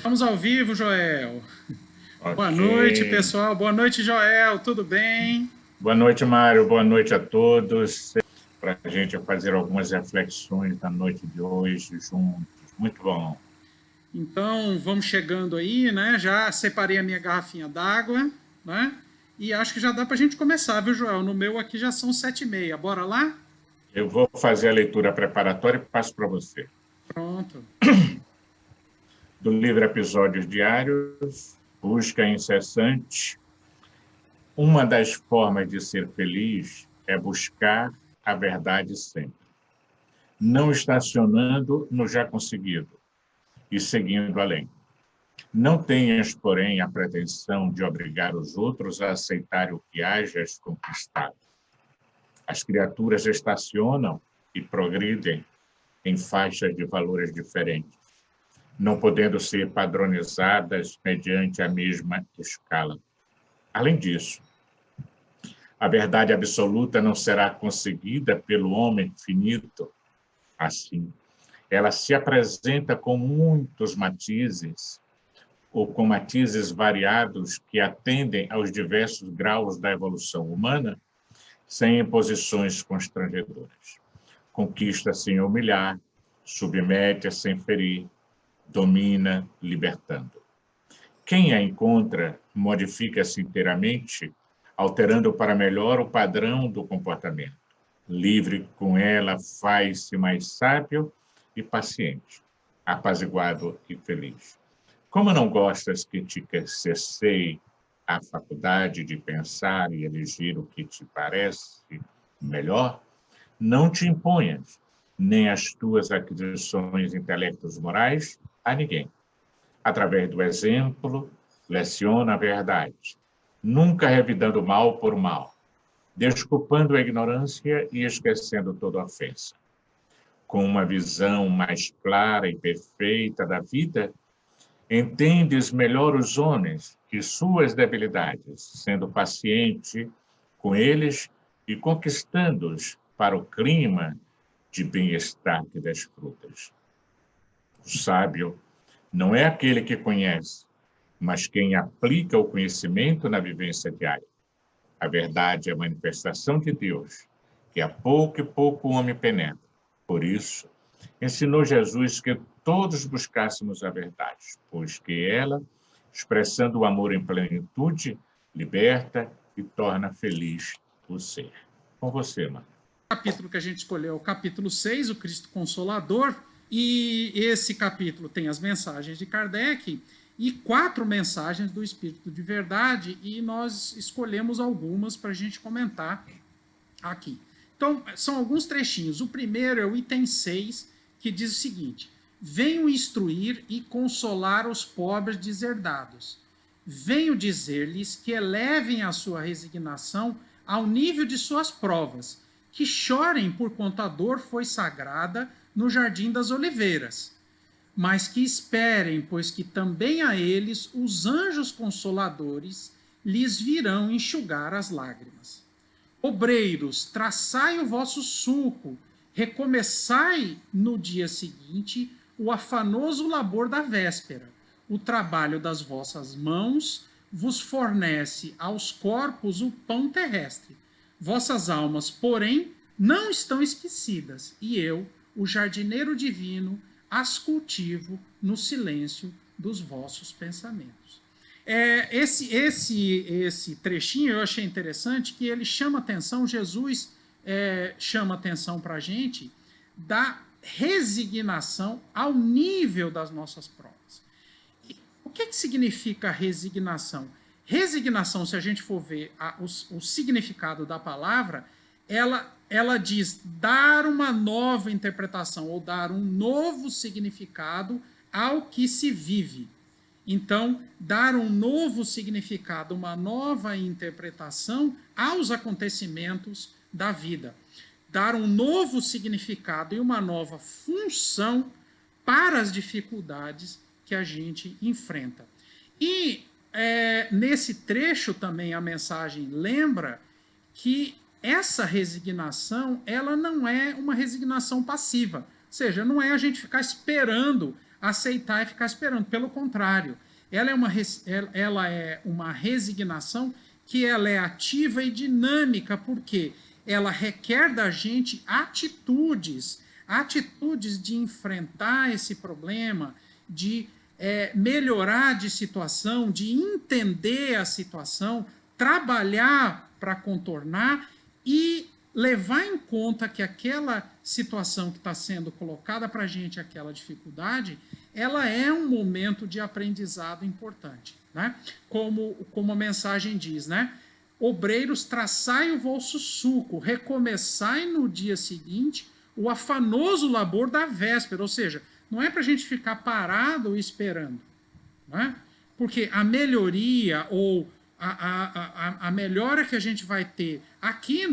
Estamos ao vivo, Joel. Boa Ok. noite, pessoal. Boa noite, Joel. Tudo bem? Boa noite, Mário. Boa noite a todos. Para a gente fazer algumas reflexões na noite de hoje juntos. Muito bom. Então, vamos chegando aí, né? Já separei a minha garrafinha d'água, né? E acho que já dá para a gente começar, viu, Joel? No meu aqui já são 7h30. Bora lá? Eu vou fazer a leitura preparatória e passo para você. Pronto. Do livro Episódios Diários, Busca Incessante. Uma das formas de ser feliz é buscar a verdade sempre, não estacionando no já conseguido e seguindo além. Não tenhas, porém, a pretensão de obrigar os outros a aceitar o que hajas conquistado. As criaturas estacionam e progridem em faixas de valores diferentes, não podendo ser padronizadas mediante a mesma escala. Além disso, a verdade absoluta não será conseguida pelo homem finito. Assim, ela se apresenta com muitos matizes, ou com matizes variados que atendem aos diversos graus da evolução humana, sem imposições constrangedoras. Conquista sem humilhar, submete sem ferir, domina libertando. Quem a encontra modifica-se inteiramente, alterando para melhor o padrão do comportamento. Livre com ela, faz-se mais sábio e paciente, apaziguado e feliz. Como não gostas que te cessei a faculdade de pensar e elegir o que te parece melhor, não te imponhas nem as tuas aquisições intelectos morais a ninguém. Através do exemplo, leciona a verdade, nunca revidando mal por mal, desculpando a ignorância e esquecendo toda ofensa. Com uma visão mais clara e perfeita da vida, entendes melhor os homens e suas debilidades, sendo paciente com eles e conquistando-os para o clima de bem-estar que desfrutas. O sábio não é aquele que conhece, mas quem aplica o conhecimento na vivência diária. A verdade é a manifestação de Deus, que a pouco e pouco o homem penetra. Por isso, ensinou Jesus que todos buscássemos a verdade, pois que ela, expressando o amor em plenitude, liberta e torna feliz o ser. Com você, mano. O capítulo que a gente escolheu é o capítulo 6, o Cristo Consolador, e esse capítulo tem as mensagens de Kardec e 4 mensagens do Espírito de Verdade, e nós escolhemos algumas para a gente comentar aqui. Então, são alguns trechinhos. O primeiro é o item 6, que diz o seguinte: venho instruir e consolar os pobres deserdados. Venho dizer-lhes que elevem a sua resignação ao nível de suas provas, que chorem por quanto a dor foi sagrada no jardim das oliveiras, mas que esperem, pois que também a eles os anjos consoladores lhes virão enxugar as lágrimas. Obreiros, traçai o vosso sulco, recomeçai no dia seguinte o afanoso labor da véspera. O trabalho das vossas mãos vos fornece aos corpos o pão terrestre. Vossas almas, porém, não estão esquecidas, e eu, o jardineiro divino, as cultivo no silêncio dos vossos pensamentos. Esse trechinho eu achei interessante, que ele chama atenção, Jesus chama atenção para a gente da resignação ao nível das nossas provas. O que significa resignação? Resignação, se a gente for ver o significado da palavra, ela diz dar uma nova interpretação ou dar um novo significado ao que se vive. Então, dar um novo significado, uma nova interpretação aos acontecimentos da vida. Dar um novo significado e uma nova função para as dificuldades que a gente enfrenta. E nesse trecho também a mensagem lembra que essa resignação, ela não é uma resignação passiva. Ou seja, não é a gente ficar esperando aceitar e ficar esperando. Pelo contrário, ela é uma resignação que ela é ativa e dinâmica, porque ela requer da gente atitudes de enfrentar esse problema, de melhorar de situação, de entender a situação, trabalhar para contornar e levar em conta que aquela situação que está sendo colocada para a gente, aquela dificuldade, ela é um momento de aprendizado importante, né? Como a mensagem diz, né? Obreiros, traçai o vosso suco, recomeçai no dia seguinte o afanoso labor da véspera, ou seja, não é para a gente ficar parado esperando, né? Porque a melhoria ou a melhora que a gente vai ter aqui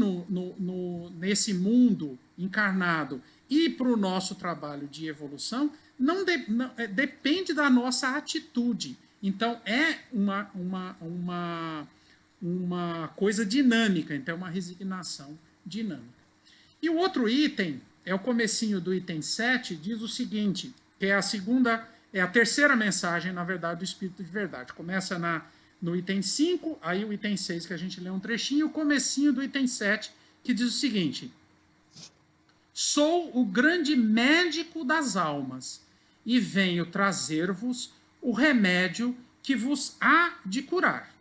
nesse mundo encarnado e para o nosso trabalho de evolução depende da nossa atitude. Então, é uma coisa dinâmica, então é uma resignação dinâmica. E o outro item, é o comecinho do item 7, diz o seguinte, que é a terceira mensagem, na verdade, do Espírito de Verdade. Começa no item 5, aí o item 6, que a gente lê um trechinho, o comecinho do item 7, que diz o seguinte: sou o grande médico das almas, e venho trazer-vos o remédio que vos há de curar.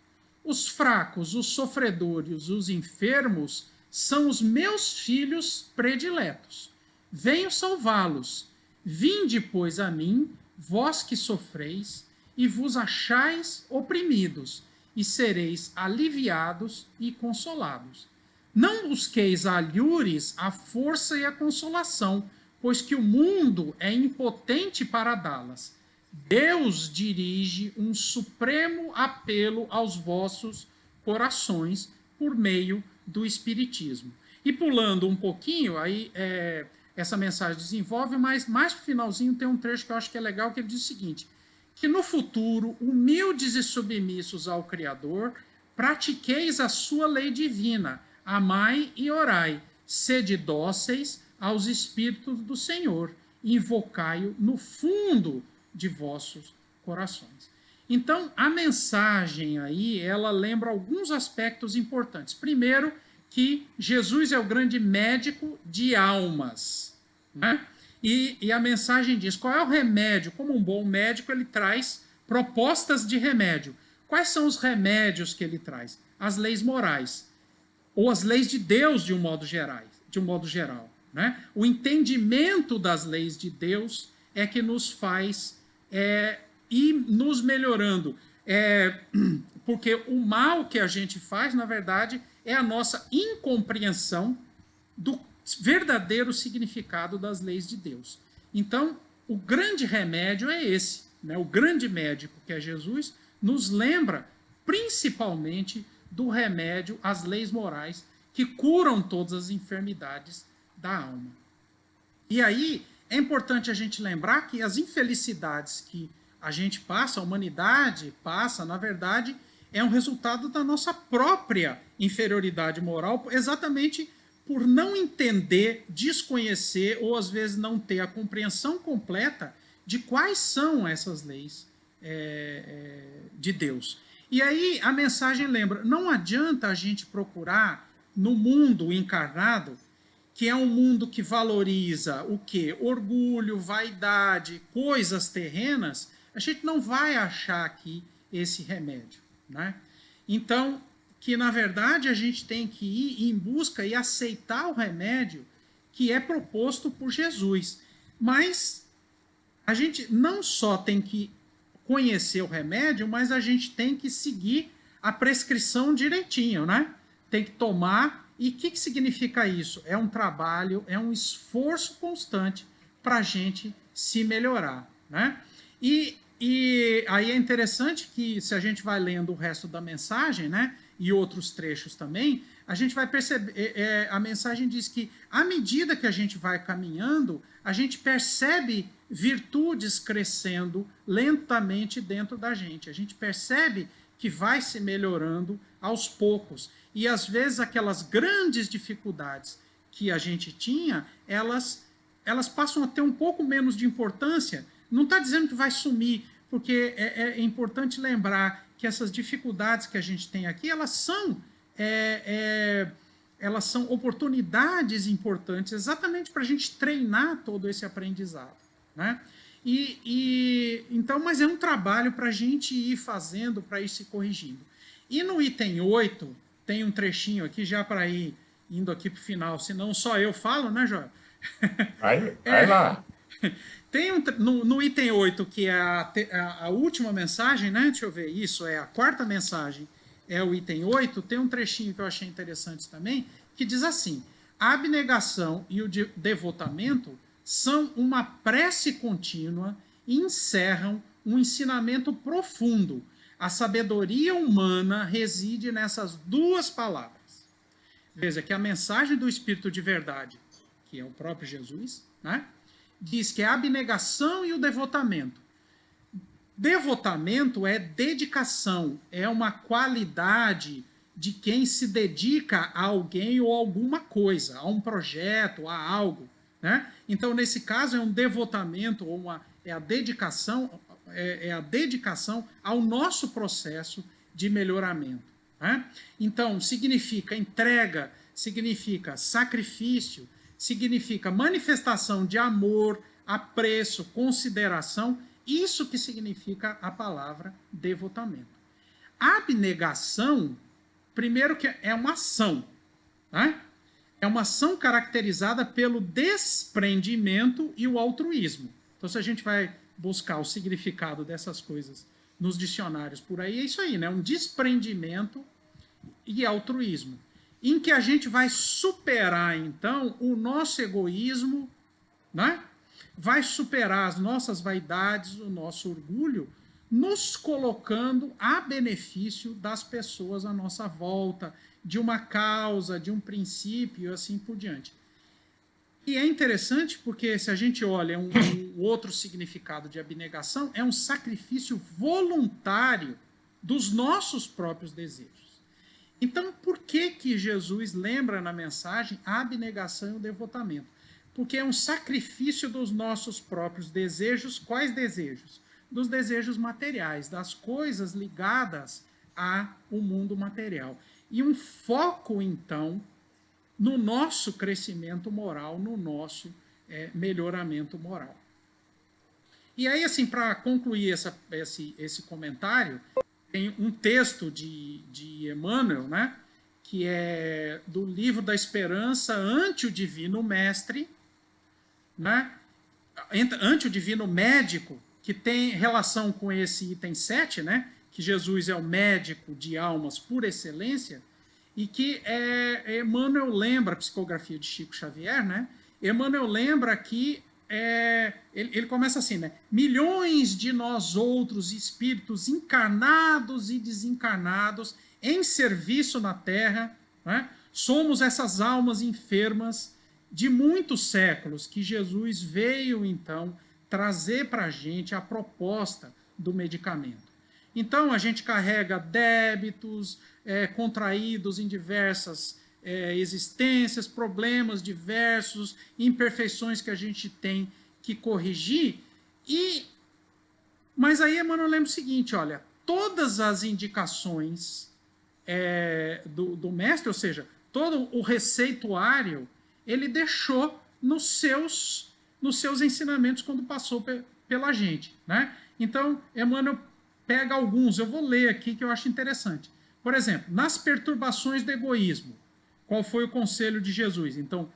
Os fracos, os sofredores, os enfermos são os meus filhos prediletos. Venho salvá-los. Vinde, pois, a mim, vós que sofreis, e vos achais oprimidos, e sereis aliviados e consolados. Não busqueis alhures a força e a consolação, pois que o mundo é impotente para dá-las. Deus dirige um supremo apelo aos vossos corações por meio do Espiritismo. E pulando um pouquinho, aí essa mensagem desenvolve, mas mais pro finalzinho tem um trecho que eu acho que é legal, que ele diz o seguinte, que no futuro, humildes e submissos ao Criador, pratiqueis a sua lei divina, amai e orai, sede dóceis aos Espíritos do Senhor, invocai-o no fundo de vossos corações. Então, a mensagem aí, ela lembra alguns aspectos importantes. Primeiro, que Jesus é o grande médico de almas, né? E a mensagem diz, qual é o remédio? Como um bom médico, ele traz propostas de remédio. Quais são os remédios que ele traz? As leis morais, ou as leis de Deus, de um modo geral, né? O entendimento das leis de Deus é que nos faz ir nos melhorando. Porque o mal que a gente faz, na verdade, é a nossa incompreensão do verdadeiro significado das leis de Deus. Então, o grande remédio é esse, né? O grande médico, que é Jesus, nos lembra principalmente do remédio às leis morais que curam todas as enfermidades da alma. E aí, é importante a gente lembrar que as infelicidades que a gente passa, a humanidade passa, na verdade, é um resultado da nossa própria inferioridade moral, exatamente por não entender, desconhecer ou às vezes não ter a compreensão completa de quais são essas leis de Deus. E aí a mensagem lembra, não adianta a gente procurar no mundo encarnado, que é um mundo que valoriza o quê? Orgulho, vaidade, coisas terrenas, a gente não vai achar aqui esse remédio, né? Então, que na verdade a gente tem que ir em busca e aceitar o remédio que é proposto por Jesus. Mas a gente não só tem que conhecer o remédio, mas a gente tem que seguir a prescrição direitinho, né? Tem que tomar. E o que significa isso? É um trabalho, é um esforço constante para a gente se melhorar, né? E aí é interessante que, se a gente vai lendo o resto da mensagem, né, e outros trechos também, a gente vai perceber, a mensagem diz que, à medida que a gente vai caminhando, a gente percebe virtudes crescendo lentamente dentro da gente. A gente percebe que vai se melhorando aos poucos. E, às vezes, aquelas grandes dificuldades que a gente tinha, elas passam a ter um pouco menos de importância Não está dizendo que vai sumir, porque é importante lembrar que essas dificuldades que a gente tem aqui, elas são oportunidades importantes exatamente para a gente treinar todo esse aprendizado, né? Então, mas é um trabalho para a gente ir fazendo, para ir se corrigindo. E no item 8, tem um trechinho aqui já para ir indo aqui para o final, senão só eu falo, né, Joel? Vai lá. Tem no item 8, que é a última mensagem, né? Deixa eu ver, isso é a quarta mensagem, é o item 8, tem um trechinho que eu achei interessante também, que diz assim: a abnegação e o devotamento são uma prece contínua e encerram um ensinamento profundo. A sabedoria humana reside nessas duas palavras. Veja que a mensagem do Espírito de verdade, que é o próprio Jesus, né, diz que é a abnegação e o devotamento. Devotamento é dedicação, é uma qualidade de quem se dedica a alguém ou a alguma coisa, a um projeto, a algo, né? Então, nesse caso, é um devotamento, ou é a dedicação ao nosso processo de melhoramento, né? Então, significa entrega, significa sacrifício, significa manifestação de amor, apreço, consideração. Isso que significa a palavra devotamento. Abnegação, primeiro que é uma ação, né? É uma ação caracterizada pelo desprendimento e o altruísmo. Então, se a gente vai buscar o significado dessas coisas nos dicionários por aí, é isso aí, né? Um desprendimento e altruísmo, em que a gente vai superar, então, o nosso egoísmo, né? Vai superar as nossas vaidades, o nosso orgulho, nos colocando a benefício das pessoas à nossa volta, de uma causa, de um princípio, assim por diante. E é interessante porque, se a gente olha um outro significado de abnegação, é um sacrifício voluntário dos nossos próprios desejos. Então, por que Jesus lembra na mensagem a abnegação e o devotamento? Porque é um sacrifício dos nossos próprios desejos. Quais desejos? Dos desejos materiais, das coisas ligadas ao mundo material. E um foco, então, no nosso crescimento moral, no nosso melhoramento moral. E aí, assim, para concluir esse comentário, tem um texto de Emmanuel, né, que é do Livro da Esperança ante o Divino Mestre, né, ante o Divino Médico, que tem relação com esse item 7, né, que Jesus é o médico de almas por excelência, e que Emmanuel lembra, a psicografia de Chico Xavier, né? Emmanuel lembra que ele começa assim, né? Milhões de nós outros espíritos encarnados e desencarnados em serviço na Terra, né? Somos essas almas enfermas de muitos séculos que Jesus veio, então, trazer para a gente a proposta do medicamento. Então, a gente carrega débitos contraídos em diversas existências, problemas diversos, imperfeições que a gente tem que corrigir. Mas aí Emmanuel lembra o seguinte, olha, todas as indicações do mestre, ou seja, todo o receituário, ele deixou nos seus ensinamentos quando passou pela gente, né? Então, Emmanuel pega alguns, eu vou ler aqui que eu acho interessante. Por exemplo, nas perturbações do egoísmo, qual foi o conselho de Jesus? Então,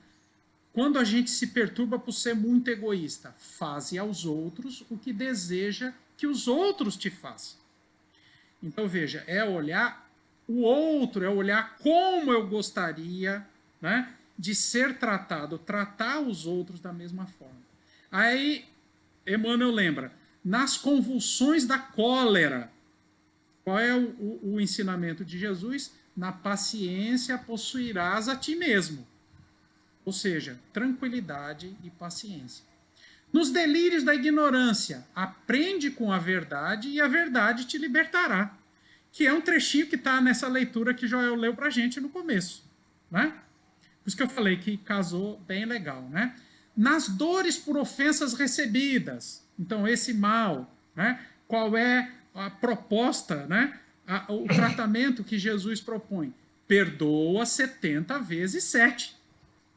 quando a gente se perturba por ser muito egoísta, faze aos outros o que deseja que os outros te façam. Então, veja, é olhar o outro, é olhar como eu gostaria, né, de ser tratado, tratar os outros da mesma forma. Aí, Emmanuel lembra, nas convulsões da cólera, qual é o ensinamento de Jesus? Na paciência possuirás a ti mesmo. Ou seja, tranquilidade e paciência. Nos delírios da ignorância, aprende com a verdade e a verdade te libertará. Que é um trechinho que está nessa leitura que Joel leu para a gente no começo, né? Por isso que eu falei que casou bem legal, né? Nas dores por ofensas recebidas, Então, esse mal, né? Qual é a proposta, né? O tratamento que Jesus propõe? Perdoa 70 vezes 7.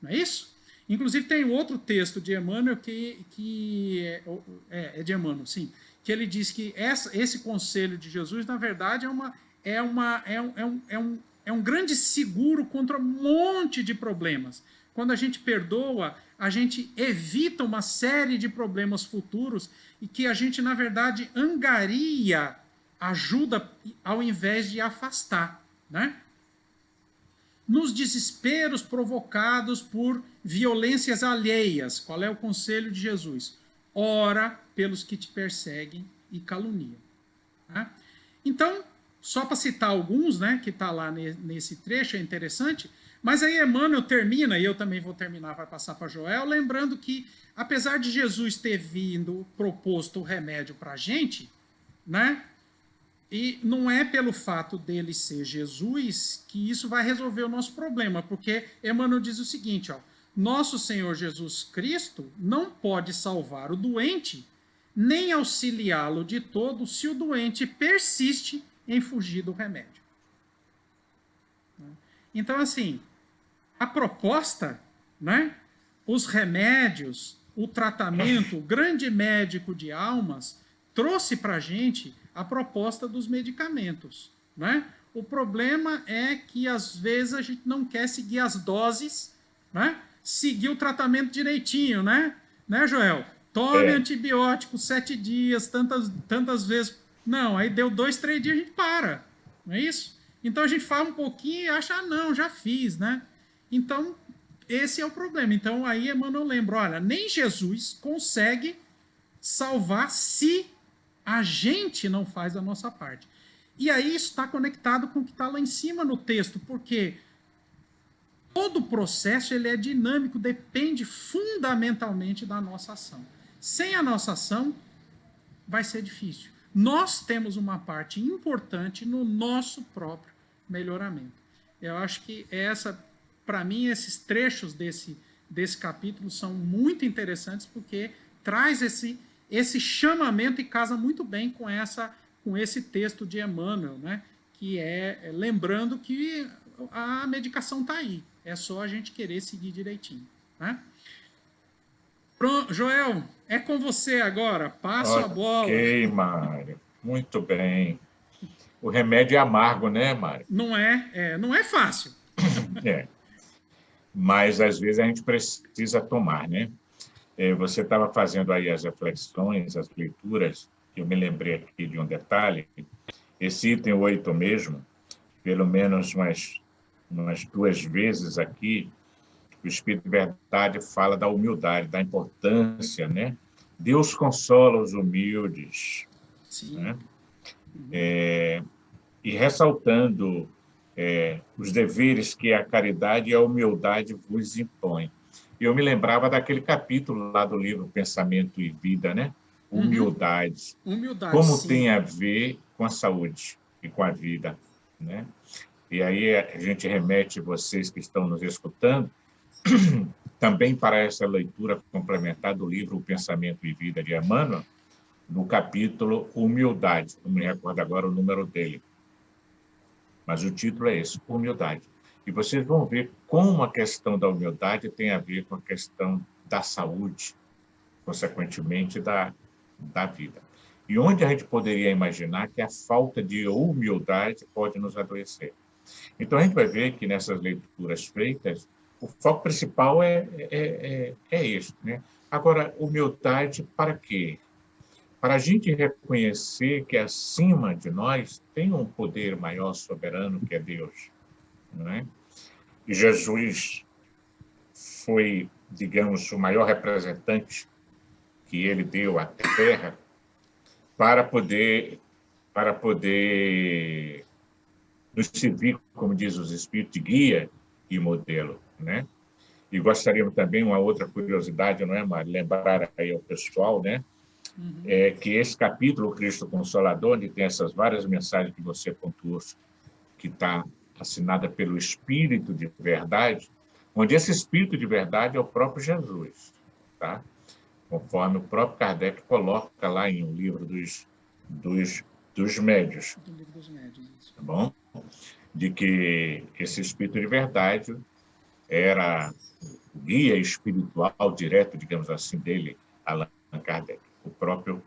Não é isso? Inclusive, tem outro texto de Emmanuel que é de Emmanuel, sim, que ele diz que esse conselho de Jesus, na verdade, é um grande seguro contra um monte de problemas. Quando a gente perdoa, a gente evita uma série de problemas futuros e que a gente, na verdade, angaria ajuda ao invés de afastar, né? Nos desesperos provocados por violências alheias. Qual é o conselho de Jesus? Ora pelos que te perseguem e caluniam. Tá? Então, só para citar alguns, né, que está lá nesse trecho, é interessante, mas aí Emmanuel termina, e eu também vou terminar, vai passar para Joel, lembrando que, apesar de Jesus ter vindo, proposto o remédio para a gente, né, e não é pelo fato dele ser Jesus que isso vai resolver o nosso problema, porque Emmanuel diz o seguinte, ó, nosso Senhor Jesus Cristo não pode salvar o doente, nem auxiliá-lo de todo se o doente persiste em fugir do remédio. Então, assim, a proposta, né, os remédios, o tratamento, o grande médico de almas, trouxe para a gente a proposta dos medicamentos, né? O problema é que, às vezes, a gente não quer seguir as doses, né? Seguir o tratamento direitinho, né? Né, Joel? Tome antibiótico 7 dias, tantas vezes. Não, aí deu 2, 3 dias, a gente para. Não é isso? Então, a gente fala um pouquinho e acha, não, já fiz, né? Então, esse é o problema. Então, aí Emmanuel lembra, olha, nem Jesus consegue salvar se a gente não faz a nossa parte. E aí isso está conectado com o que está lá em cima no texto, porque todo o processo ele é dinâmico, depende fundamentalmente da nossa ação. Sem a nossa ação, vai ser difícil. Nós temos uma parte importante no nosso próprio melhoramento. Eu acho que para mim, esses trechos desse capítulo são muito interessantes, porque traz esse chamamento e casa muito bem com esse texto de Emmanuel, né? Que é lembrando que a medicação está aí, é só a gente querer seguir direitinho. Né? Pronto, Joel, é com você agora, passo a bola. Ok, Mário, muito bem. O remédio é amargo, né, Mário? Não é fácil. Mas, às vezes, a gente precisa tomar, né? Você estava fazendo aí as reflexões, as leituras, eu me lembrei aqui de um detalhe. Esse item 8 mesmo, pelo menos umas 2 vezes aqui, o Espírito de Verdade fala da humildade, da importância, né? Deus consola os humildes. Sim. Né? E ressaltando os deveres que a caridade e a humildade vos impõem. Eu me lembrava daquele capítulo lá do livro Pensamento e Vida, né? Humildade. Humildade, como sim. tem a ver com a saúde e com a vida, né? E aí a gente remete vocês que estão nos escutando também para essa leitura complementar do livro O Pensamento e Vida de Emmanuel, no capítulo Humildade. Não me recordo agora o número dele, mas o título é esse, Humildade. E vocês vão ver como a questão da humildade tem a ver com a questão da saúde, consequentemente da vida. E onde a gente poderia imaginar que a falta de humildade pode nos adoecer. Então, a gente vai ver que nessas leituras feitas, o foco principal é este, né? Agora, humildade para quê? Para a gente reconhecer que acima de nós tem um poder maior soberano que é Deus, não é? E Jesus foi, digamos, o maior representante que ele deu à Terra para poder nos servir, como diz os Espíritos, de guia e modelo, né? E gostaríamos também, uma outra curiosidade, não é, Mário? Lembrar aí ao pessoal, né? Que esse capítulo, Cristo Consolador, onde tem essas várias mensagens que você pontuou, que está assinada pelo Espírito de Verdade, onde esse Espírito de Verdade é o próprio Jesus, tá? conforme o próprio Kardec coloca lá em um livro dos médios. Do livro dos médios, isso. Tá bom? De que esse espírito de verdade era o guia espiritual direto, digamos assim, dele, Allan Kardec, o próprio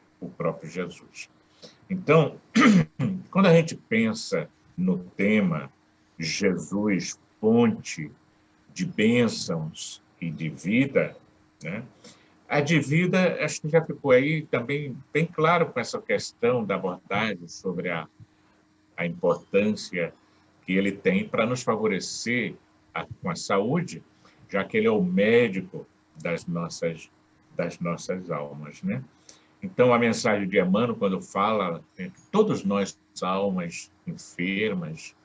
Jesus. Então, quando a gente pensa no tema Jesus, fonte de bênçãos e de vida, né? A de vida, acho que já ficou aí também bem claro com essa questão da abordagem sobre a importância que ele tem para nos favorecer com a saúde, já que ele é o médico das nossas almas, né? Então, a mensagem de Emmanuel, quando fala que todos nós, almas enfermas,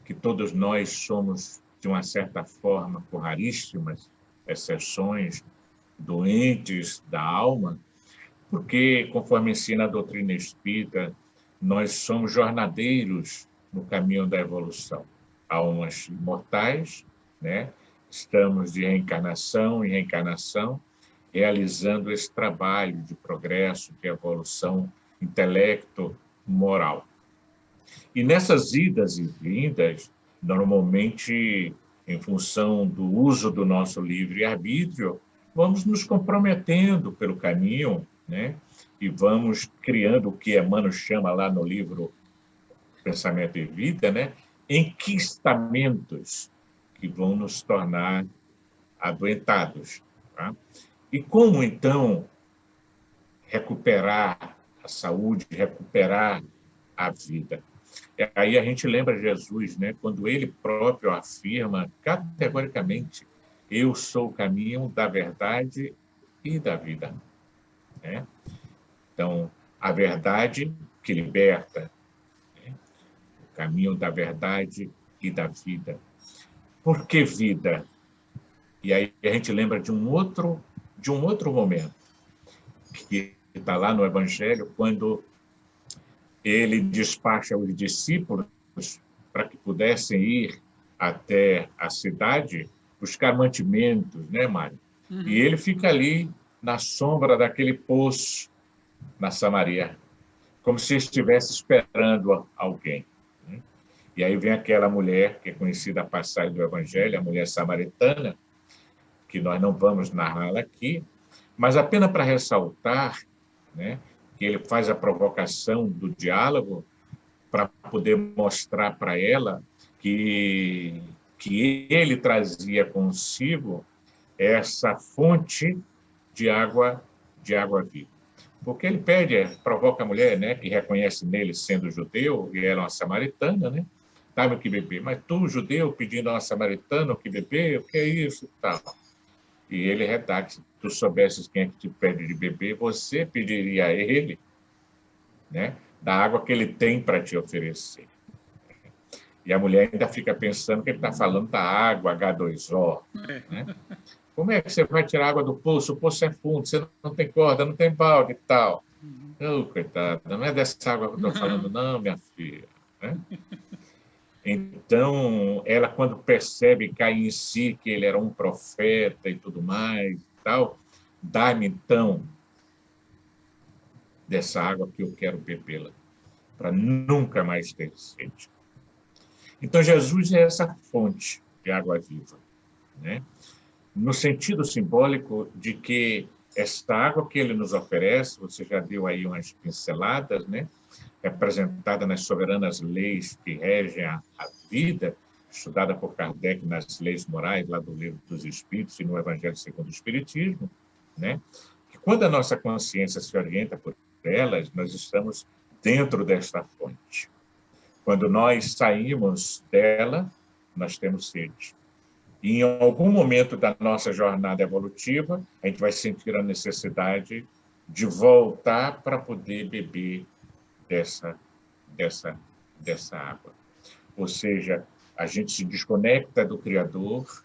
que todos nós somos, de uma certa forma, por raríssimas exceções, doentes da alma, porque, conforme ensina a doutrina espírita, nós somos jornadeiros no caminho da evolução. Almas imortais, né? Estamos de reencarnação em reencarnação, realizando esse trabalho de progresso, de evolução intelecto-moral. E nessas idas e vindas, normalmente, em função do uso do nosso livre-arbítrio, vamos nos comprometendo pelo caminho, né? E vamos criando o que Emmanuel chama lá no livro Pensamento e Vida, né? Enquistamentos que vão nos tornar adoentados. Tá? E como, então, recuperar a saúde, recuperar a vida? Aí a gente lembra Jesus, né? Quando ele próprio afirma categoricamente: eu sou o caminho da verdade e da vida. Né? Então, a verdade que liberta, né? O caminho da verdade e da vida. Por que vida? E aí a gente lembra de um outro momento, que está lá no Evangelho, quando ele despacha os discípulos para que pudessem ir até a cidade buscar mantimentos, né, Mário? Uhum. E ele fica ali na sombra daquele poço na Samaria, como se estivesse esperando alguém. Né? E aí vem aquela mulher, que é conhecida a passagem do Evangelho, a mulher samaritana, que nós não vamos narrá-la aqui, mas apenas para ressaltar, né, que ele faz a provocação do diálogo para poder mostrar para ela que ele trazia consigo essa fonte de água viva. Porque ele provoca a mulher, né, que reconhece nele sendo judeu, e ela é uma samaritana, né? Dá-me o que beber. Mas tu, judeu, pedindo a uma samaritana o que beber, o que é isso? Tal. E ele redaga: se tu soubesses quem é que te pede de beber, você pediria a ele, né, da água que ele tem para te oferecer. E a mulher ainda fica pensando que ele está falando da água H2O. Né? Como é que você vai tirar água do poço? O poço é fundo, você não tem corda, não tem balde e tal. Coitada, não é dessa água que eu estou falando, não, minha filha. Né? Então, ela, quando percebe, cai em si que ele era um profeta e tudo mais, e tal, dá-me, então, dessa água que eu quero bebê-la, para nunca mais ter sede. Então, Jesus é essa fonte de água viva, né? No sentido simbólico de que esta água que ele nos oferece, você já deu aí umas pinceladas, né? Representada nas soberanas leis que regem a vida, estudada por Kardec nas leis morais, lá do Livro dos Espíritos e no Evangelho segundo o Espiritismo, né? Que quando a nossa consciência se orienta por elas, nós estamos dentro desta fonte. Quando nós saímos dela, nós temos sede. E em algum momento da nossa jornada evolutiva, a gente vai sentir a necessidade de voltar para poder beber dessa água. Ou seja, a gente se desconecta do Criador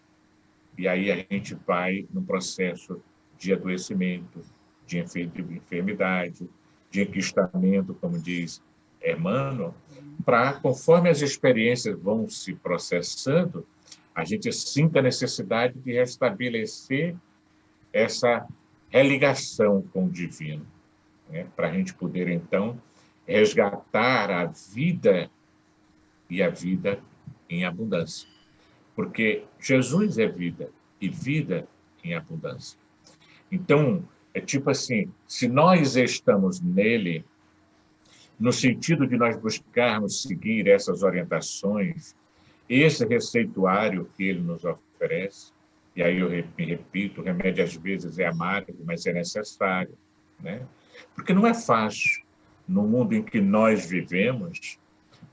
e aí a gente vai num processo de adoecimento, de enfermidade, de enquistamento, como diz Emmanuel, para, conforme as experiências vão se processando, a gente sinta a necessidade de restabelecer religação com o divino, né? Para a gente poder, então, resgatar a vida e a vida em abundância. Porque Jesus é vida e vida em abundância. Então, é tipo assim, se nós estamos nele, no sentido de nós buscarmos seguir essas orientações, esse receituário que ele nos oferece, e aí eu me repito, o remédio às vezes é amargo, mas é necessário, né? Porque não é fácil, no mundo em que nós vivemos,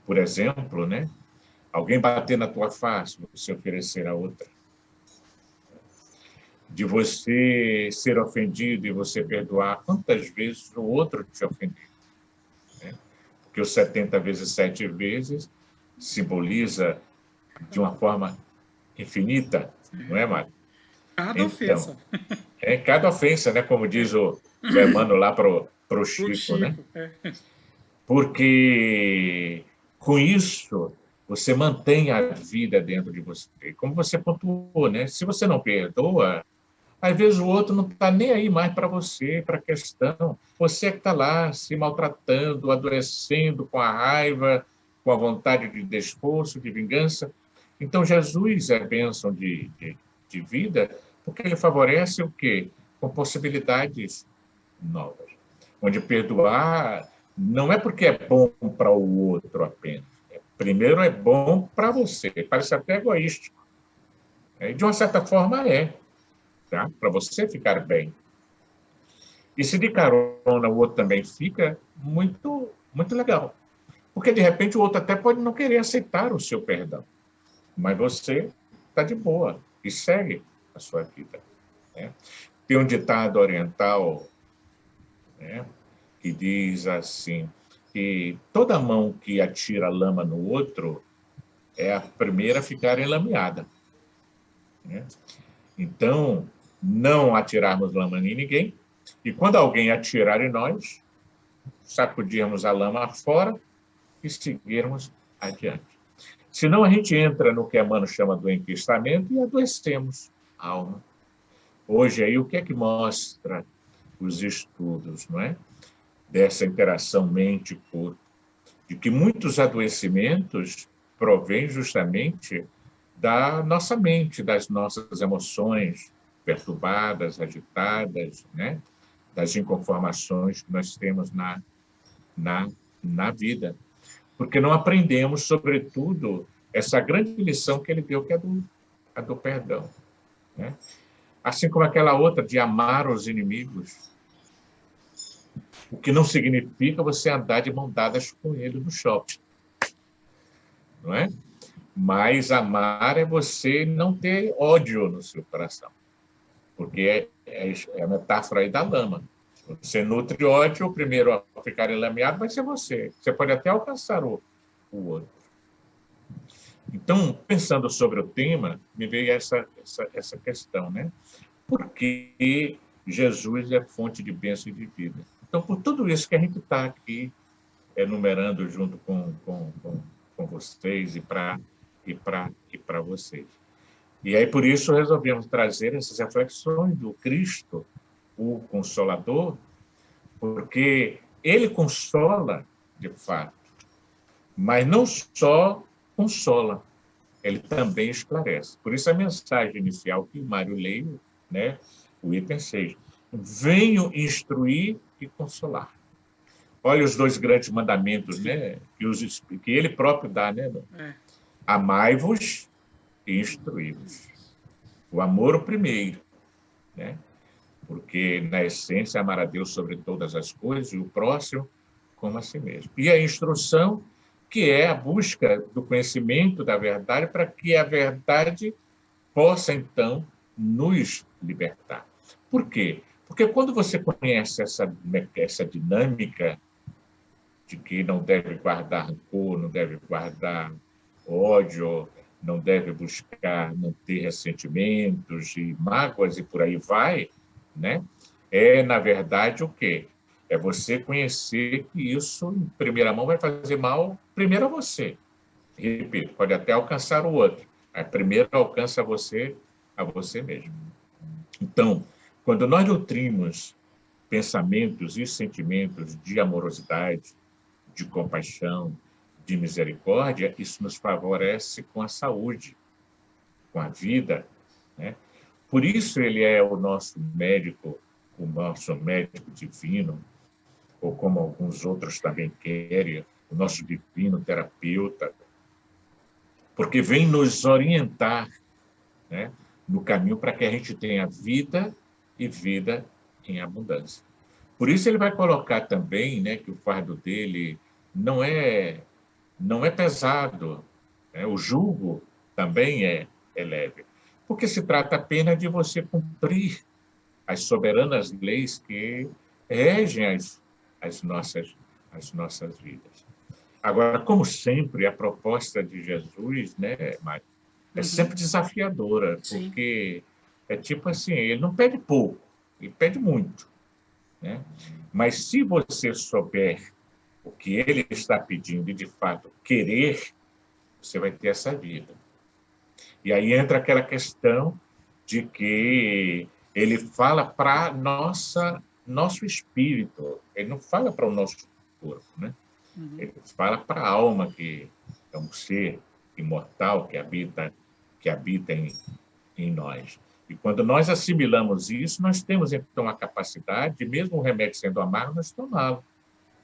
por exemplo, né? Alguém bater na tua face, você oferecer a outra. De você ser ofendido e você perdoar quantas vezes o outro te ofendeu. Né? Porque os 70 vezes 7 vezes simboliza de uma forma infinita, não é, Mário? Cada ofensa. Cada ofensa, né? Como diz o Emmanuel lá para o Chico, né? Porque com isso você mantém a vida dentro de você. Como você pontuou, né? Se você não perdoa, às vezes o outro não está nem aí mais para você, para a questão. Você é que está lá se maltratando, adoecendo com a raiva, com a vontade de despojo, de vingança. Então, Jesus é bênção de vida, porque ele favorece o quê? Com possibilidades novas. Onde perdoar não é porque é bom para o outro apenas. Primeiro, é bom para você. Parece até egoístico. De uma certa forma, é. Tá? Para você ficar bem. E se de carona o outro também fica, muito, muito legal. Porque, de repente, o outro até pode não querer aceitar o seu perdão. Mas você está de boa e segue a sua vida. Né? Tem um ditado oriental, né, que diz assim, que toda mão que atira lama no outro é a primeira a ficar enlameada. Né? Então, não atirarmos lama em ninguém, e quando alguém atirar em nós, sacudirmos a lama fora e seguirmos adiante. Senão a gente entra no que Emmanuel chama do enquistamento e adoecemos a alma. Hoje, aí, o que é que mostra os estudos, não é? Dessa interação mente-corpo? De que muitos adoecimentos provêm justamente da nossa mente, das nossas emoções perturbadas, agitadas, né? Das inconformações que nós temos na vida. Porque não aprendemos, sobretudo, essa grande lição que ele deu, que é a do perdão. Né? Assim como aquela outra de amar os inimigos, o que não significa você andar de mão dadas com ele no shopping. Não é? Mas amar é você não ter ódio no seu coração. Porque é a metáfora aí da lama. Se você nutre ódio, o primeiro a ficar enlameado vai ser você. Você pode até alcançar o outro. Então, pensando sobre o tema, me veio essa questão, né? Por que Jesus é fonte de bênção e de vida? Então, por tudo isso que a gente está aqui enumerando junto com vocês e para vocês. E aí, por isso, resolvemos trazer essas reflexões do Cristo, o Consolador, porque ele consola, de fato, mas não só consola, ele também esclarece. Por isso, a mensagem inicial que o Mário leu, né, o item 6, venho instruir e consolar. Olha os dois grandes mandamentos, né, que ele próprio dá, né? Amai-vos e instruí-vos. O amor o primeiro, né? Porque, na essência, amar a Deus sobre todas as coisas e o próximo como a si mesmo. E a instrução, que é a busca do conhecimento da verdade para que a verdade possa, então, nos libertar. Por quê? Porque quando você conhece essa dinâmica de que não deve guardar rancor, não deve guardar ódio, não deve buscar não ter ressentimentos e mágoas e por aí vai, né? É, na verdade, o quê? É você conhecer que isso, em primeira mão, vai fazer mal primeiro a você. Repito, pode até alcançar o outro, mas primeiro alcança a você mesmo. Então, quando nós nutrimos pensamentos e sentimentos de amorosidade, de compaixão, de misericórdia, isso nos favorece com a saúde, com a vida, né? Por isso ele é o nosso médico divino, ou como alguns outros também querem, o nosso divino terapeuta, porque vem nos orientar, né, no caminho para que a gente tenha vida e vida em abundância. Por isso ele vai colocar também, né, que o fardo dele não é pesado, né? O jugo também é leve, porque se trata apenas de você cumprir as soberanas leis que regem as nossas vidas. Agora, como sempre, a proposta de Jesus, né, Mário, é sempre desafiadora, Sim. porque é tipo assim, ele não pede pouco, ele pede muito, né? Mas se você souber o que ele está pedindo e, de fato, querer, você vai ter essa vida. E aí entra aquela questão de que ele fala para nosso espírito, ele não fala para o nosso corpo, né? Ele fala para a alma, que é um ser imortal que habita em nós. E quando nós assimilamos isso, nós temos, então, a capacidade, mesmo o remédio sendo amargo, nós tomá-lo,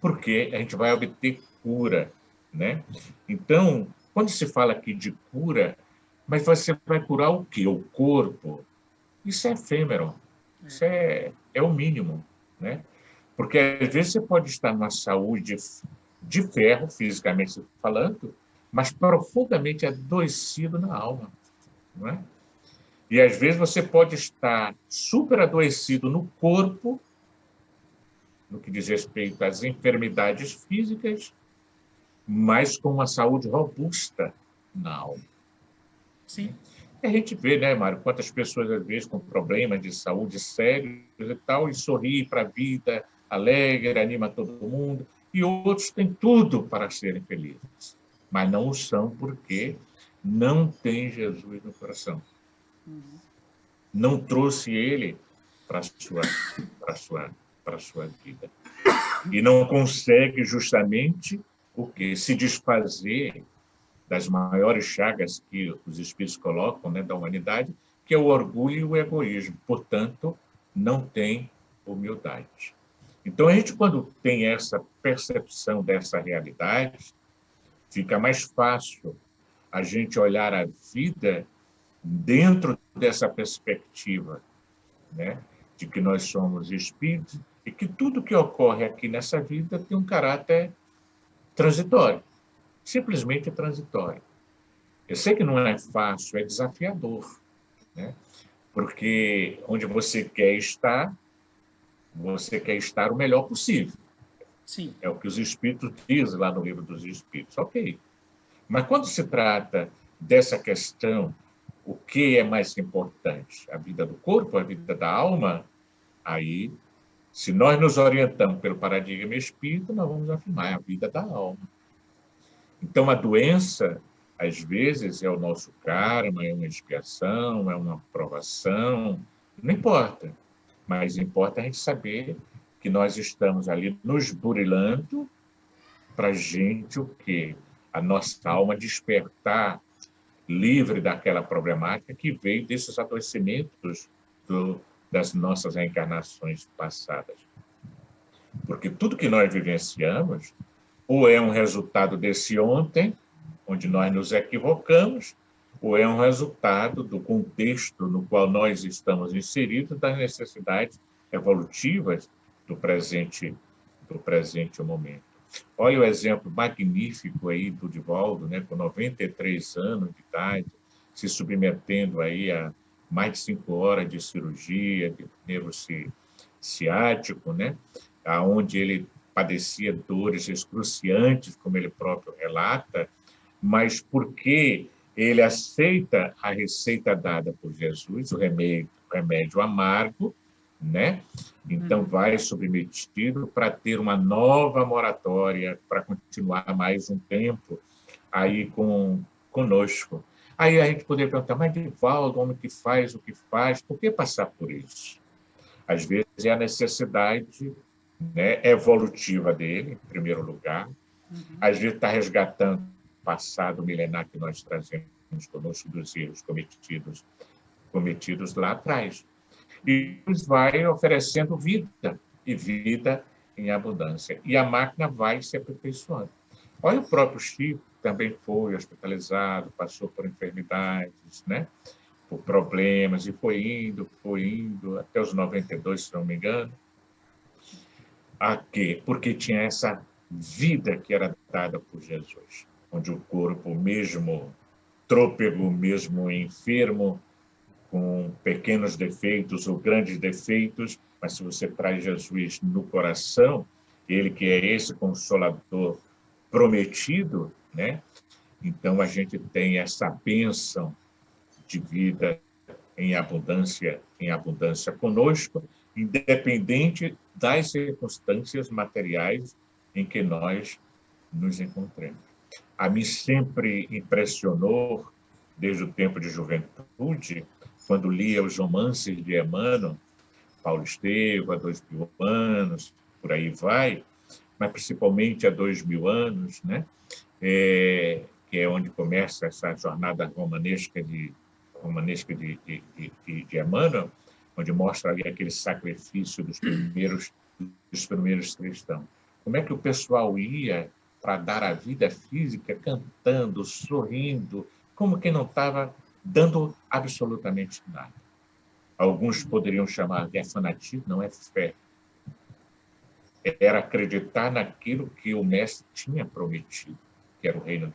porque a gente vai obter cura, né? Então, quando se fala aqui de cura, mas você vai curar o quê? O corpo? Isso é efêmero, isso é o mínimo, né? Porque, às vezes, você pode estar numa saúde de ferro, fisicamente falando, mas profundamente adoecido na alma, não é? E, às vezes, você pode estar super adoecido no corpo, no que diz respeito às enfermidades físicas, mas com uma saúde robusta na alma. Sim. E a gente vê, né, Mário, quantas pessoas, às vezes, com problemas de saúde sérios e tal, e sorri para a vida, alegre, anima todo mundo, e outros têm tudo para serem felizes, mas não o são porque não tem Jesus no coração. Não trouxe ele para a sua vida. E não consegue justamente o quê? Se desfazer das maiores chagas que os espíritos colocam, né, da humanidade, que é o orgulho e o egoísmo. Portanto, não tem humildade. Então, a gente, quando tem essa percepção dessa realidade, fica mais fácil a gente olhar a vida dentro dessa perspectiva, né, de que nós somos espíritos e que tudo que ocorre aqui nessa vida tem um caráter transitório, simplesmente transitório. Eu sei que não é fácil, é desafiador, né? Porque onde você quer estar o melhor possível. Sim. É o que os Espíritos dizem lá no Livro dos Espíritos. Ok. Mas quando se trata dessa questão, o que é mais importante? A vida do corpo, a vida da alma? Aí, se nós nos orientamos pelo paradigma espírita, nós vamos afirmar a vida da alma. Então, a doença, às vezes, é o nosso karma, é uma expiação, é uma provação, não importa. Mas importa a gente saber que nós estamos ali nos burilando para a gente o quê? A nossa alma despertar livre daquela problemática que veio desses adoecimentos das nossas reencarnações passadas. Porque tudo que nós vivenciamos ou é um resultado desse ontem, onde nós nos equivocamos, ou é um resultado do contexto no qual nós estamos inseridos, das necessidades evolutivas do presente momento. Olha o exemplo magnífico aí do Divaldo, né, com 93 anos de idade, se submetendo aí a mais de 5 horas de cirurgia, de nervo ciático, né, onde ele padecia dores excruciantes, como ele próprio relata, mas porque ele aceita a receita dada por Jesus, o remédio amargo, né? Então, vai submetido para ter uma nova moratória, para continuar mais um tempo aí conosco. Aí a gente poderia perguntar, mas Divaldo, o homem que faz o que faz, por que passar por isso? Às vezes é a necessidade, né, evolutiva dele, em primeiro lugar. Às vezes está resgatando o passado milenar que nós trazemos conosco dos erros cometidos lá atrás. E nos vai oferecendo vida, e vida em abundância. E a máquina vai se aperfeiçoando. Olha, o próprio Chico também foi hospitalizado, passou por enfermidades, né? Por problemas, e foi indo, até os 92, se não me engano. A quê? Porque tinha essa vida que era dada por Jesus, onde o corpo, mesmo trôpego, mesmo enfermo, com pequenos defeitos ou grandes defeitos, mas se você traz Jesus no coração, ele que é esse Consolador prometido, né? Então a gente tem essa bênção de vida em abundância conosco, independente das circunstâncias materiais em que nós nos encontremos. A mim sempre impressionou, desde o tempo de juventude, quando lia os romances de Emmanuel, Paulo Estevam, há 2000 anos, por aí vai, mas principalmente há 2000 anos, né? Que é onde começa essa jornada romanesca de Emmanuel, onde mostra ali aquele sacrifício dos primeiros cristãos. Como é que o pessoal ia para dar a vida física cantando, sorrindo, como quem não estava dando absolutamente nada. Alguns poderiam chamar de fanatismo, não é fé. Era acreditar naquilo que o Mestre tinha prometido, que era o reino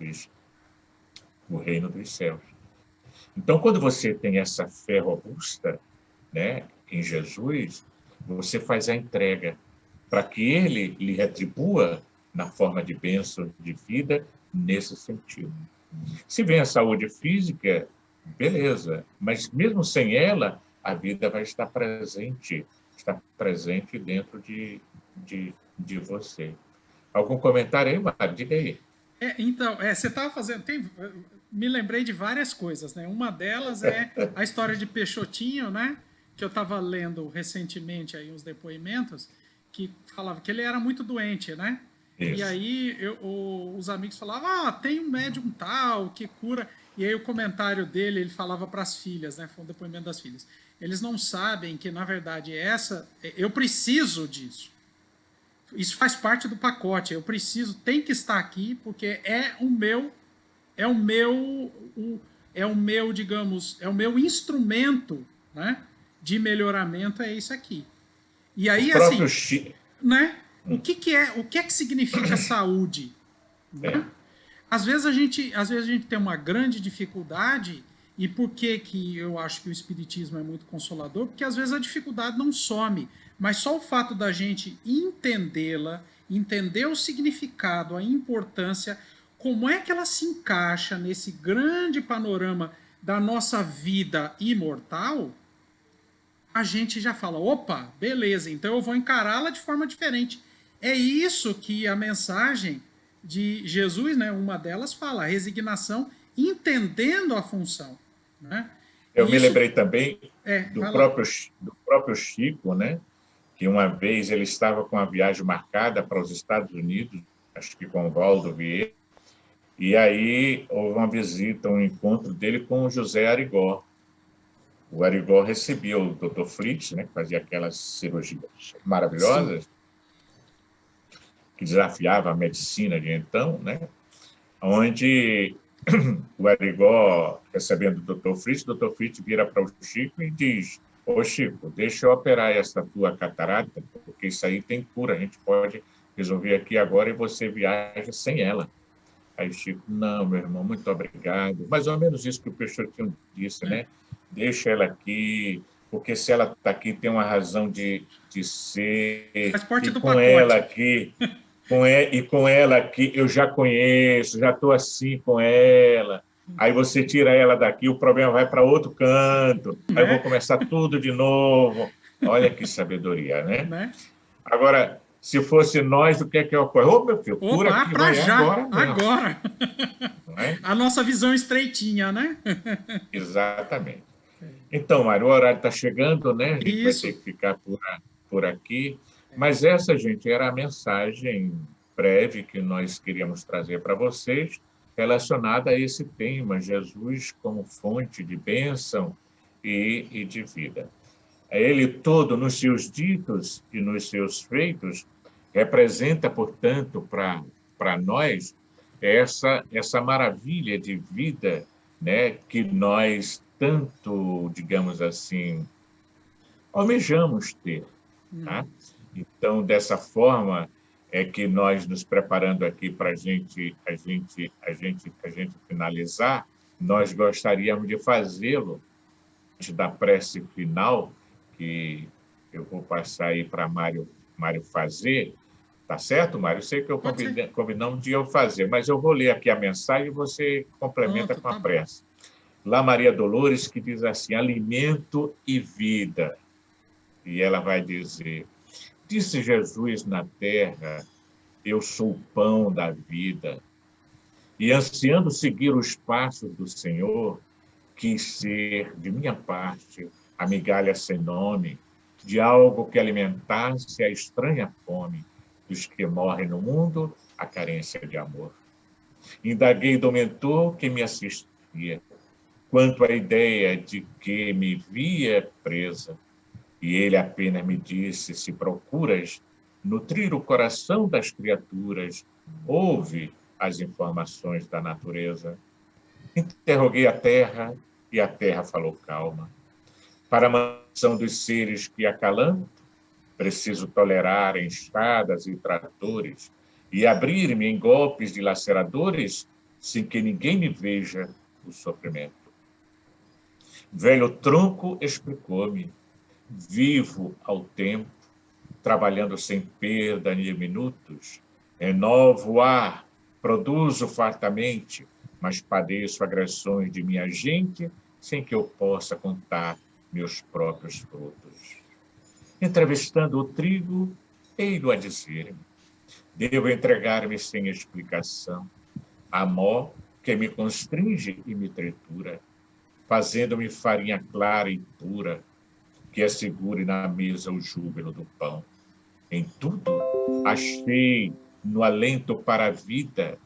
dos céus. Então, quando você tem essa fé robusta, né, em Jesus, você faz a entrega para que ele lhe retribua na forma de bênção de vida nesse sentido. Se vem a saúde física, beleza, mas mesmo sem ela, a vida vai estar presente dentro de você. Algum comentário aí, Mário? Diga aí. Então, você estava fazendo... me lembrei de várias coisas, né? Uma delas é a história de Peixotinho, né? Que eu estava lendo recentemente aí uns depoimentos, que falava que ele era muito doente, né? Isso. E aí os amigos falavam, tem um médium tal que cura... E aí o comentário dele, ele falava para as filhas, né? Foi um depoimento das filhas. Eles não sabem que, na verdade, eu preciso disso. Isso faz parte do pacote. Eu preciso, tem que estar aqui, porque é o meu, digamos, é o meu instrumento, né, de melhoramento, é isso aqui. E aí, assim, né? O que significa saúde? Né? Às vezes a gente tem uma grande dificuldade. E por que eu acho que o Espiritismo é muito consolador? Porque às vezes a dificuldade não some, mas só o fato da gente entendê-la, entender o significado, a importância, como é que ela se encaixa nesse grande panorama da nossa vida imortal, a gente já fala, opa, beleza, então eu vou encará-la de forma diferente. É isso que a mensagem de Jesus, né, uma delas fala, a resignação, entendendo a função. Né? Eu me lembrei também do próprio Chico, né? Que uma vez ele estava com uma viagem marcada para os Estados Unidos, acho que com o Valdo Vieira, e aí houve uma visita, um encontro dele com o José Arigó. O Arigó recebia o Dr. Fritz, né, que fazia aquelas cirurgias maravilhosas, que desafiava a medicina de então, né? Onde o Arigó, recebendo o Dr. Fritz vira para o Chico e diz, Chico, deixa eu operar essa tua catarata, porque isso aí tem cura, a gente pode resolver aqui agora e você viaja sem ela. Aí o Chico, não, meu irmão, muito obrigado. Mais ou menos isso que o Peixotinho disse, né? Deixa ela aqui, porque se ela está aqui tem uma razão de ser. Faz parte do pacote. Com ela aqui, eu já conheço, já estou assim com ela. Aí você tira ela daqui, o problema vai para outro canto. Aí eu vou começar tudo de novo. Olha que sabedoria, né? Agora, se fosse nós, o que é que ocorre? Ô, meu filho, cura aqui, vai agora. A nossa visão estreitinha, né? Exatamente. Então, Mário, o horário está chegando, né? A gente vai Isso. ter que ficar por aqui. Mas essa, gente, era a mensagem breve que nós queríamos trazer para vocês, relacionada a esse tema, Jesus como fonte de bênção e de vida. Ele todo, nos seus ditos e nos seus feitos, representa, portanto, para nós, essa maravilha de vida, né, que nós tanto, digamos assim, almejamos ter. Tá? Então, dessa forma, é que nós nos preparando aqui para a gente finalizar, nós gostaríamos de fazê-lo antes da prece final, que eu vou passar aí para Mário fazer. Tá certo, Mário? Eu sei que eu combinamos de eu fazer, mas eu vou ler aqui a mensagem e você complementa com a prece. Lá Maria Dolores, que diz assim, alimento e vida. E ela vai dizer, disse Jesus na terra, eu sou o pão da vida. E ansiando seguir os passos do Senhor, quis ser, de minha parte, a migalha sem nome, de algo que alimentasse a estranha fome dos que morrem no mundo, a carência de amor. Indaguei do mentor que me assistia, quanto à ideia de que me via presa, e ele apenas me disse, se procuras nutrir o coração das criaturas, ouve as informações da natureza. Interroguei a terra, e a terra falou calma. Para a mansão dos seres que acalanto, preciso tolerar enxadas e tratores e abrir-me em golpes dilaceradores sem que ninguém me veja o sofrimento. Velho tronco explicou-me, vivo ao tempo, trabalhando sem perda de minutos, renovo o ar, produzo fartamente, mas padeço agressões de minha gente sem que eu possa contar meus próprios frutos. Entrevistando o trigo, hei-lo a dizer-me, devo entregar-me sem explicação, a mó que me constringe e me tritura, fazendo-me farinha clara e pura, que assegure na mesa o júbilo do pão. Em tudo, achei no alento para a vida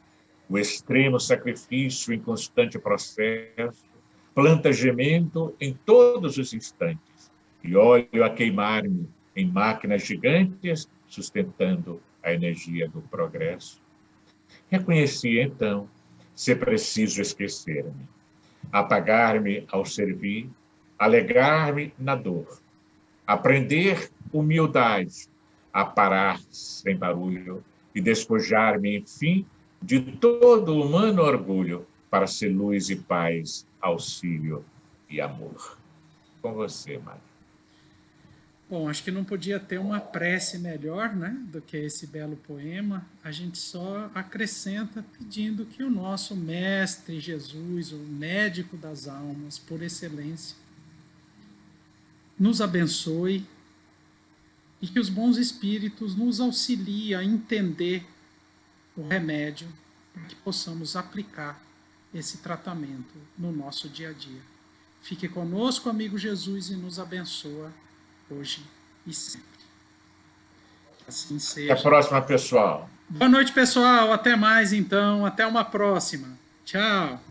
o extremo sacrifício em constante processo, planta gemendo em todos os instantes, e óleo a queimar-me em máquinas gigantes, sustentando a energia do progresso. Reconheci, então, ser preciso esquecer-me, apagar-me ao servir, alegar-me na dor, aprender humildade, a parar sem barulho e despojar-me, enfim, de todo o humano orgulho para ser luz e paz, auxílio e amor. Com você, Mário. Bom, acho que não podia ter uma prece melhor, né, do que esse belo poema. A gente só acrescenta pedindo que o nosso mestre Jesus, o médico das almas, por excelência, nos abençoe e que os bons espíritos nos auxiliem a entender o remédio para que possamos aplicar esse tratamento no nosso dia a dia. Fique conosco, amigo Jesus, e nos abençoa hoje e sempre. Assim seja. Até a próxima, pessoal. Boa noite, pessoal. Até mais, então. Até uma próxima. Tchau.